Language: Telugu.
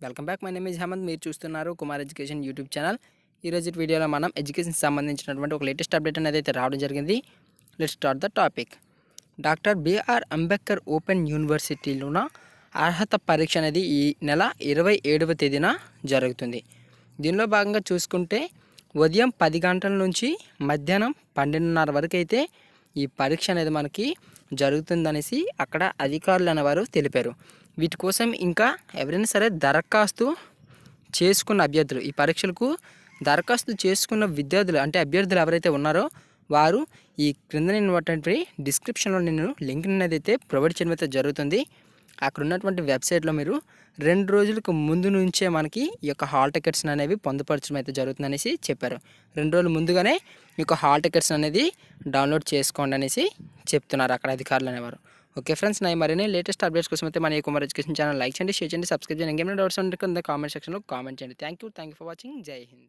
Welcome back. My name is Hemanth. మీరు చూస్తున్నారు కుమార్ ఎడ్యుకేషన్ యూట్యూబ్ ఛానల్. ఈరోజు వీడియోలో మనం ఎడ్యుకేషన్కి సంబంధించినటువంటి ఒక లేటెస్ట్ అప్డేట్ అనేది అయితే రావడం జరిగింది. Let's start the topic. Doctor BR Ambedkar open యూనివర్సిటీలోన అర్హత పరీక్ష అనేది ఈ నెల 27వ తేదీన జరుగుతుంది. దీనిలో భాగంగా చూసుకుంటే ఉదయం 10 గంటల నుంచి మధ్యాహ్నం 12:30 వరకు అయితే ఈ పరీక్ష అనేది మనకి జరుగుతుందనేసి అక్కడ అధికారులు అనేవారు తెలిపారు. వీటి కోసం ఇంకా ఎవరైనా సరే దరఖాస్తు చేసుకున్న అభ్యర్థులు, ఈ పరీక్షలకు దరఖాస్తు చేసుకున్న విద్యార్థులు అంటే అభ్యర్థులు ఎవరైతే ఉన్నారో వారు ఈ క్రింద ఉన్నటువంటి డిస్క్రిప్షన్లో నేను లింక్ అనేది అయితే ప్రొవైడ్ చేయడం అయితే జరుగుతుంది. అక్కడ ఉన్నటువంటి వెబ్సైట్లో మీరు 2 రోజులకు ముందు నుంచే మనకి ఈ యొక్క హాల్ టికెట్స్ అనేవి పొందుపరచడం అయితే జరుగుతుందనేసి చెప్పారు. 2 రోజుల ముందుగానే ఈ యొక్క హాల్ టికెట్స్ అనేది డౌన్లోడ్ చేసుకోండి అనేసి చెప్తున్నారు అక్కడ అధికారులు అనేవారు. ఓకే ఫ్రెండ్స్, నా మరిన్ని లేటెస్ట్ అప్డేట్స్ కోసం అయితే మన కుమార్ ఎడ్యుకేషన్ ఛానల్ లైక్ చేయండి, షేర్ చేయండి, సబ్స్క్రైబ్ చేయండి. ఇంకేమైనా డౌట్స్ ఉంటే కింద కామెంట్ సెక్షన్లో కామెంట్ చేయండి. Thank you for watching. జై హింద్.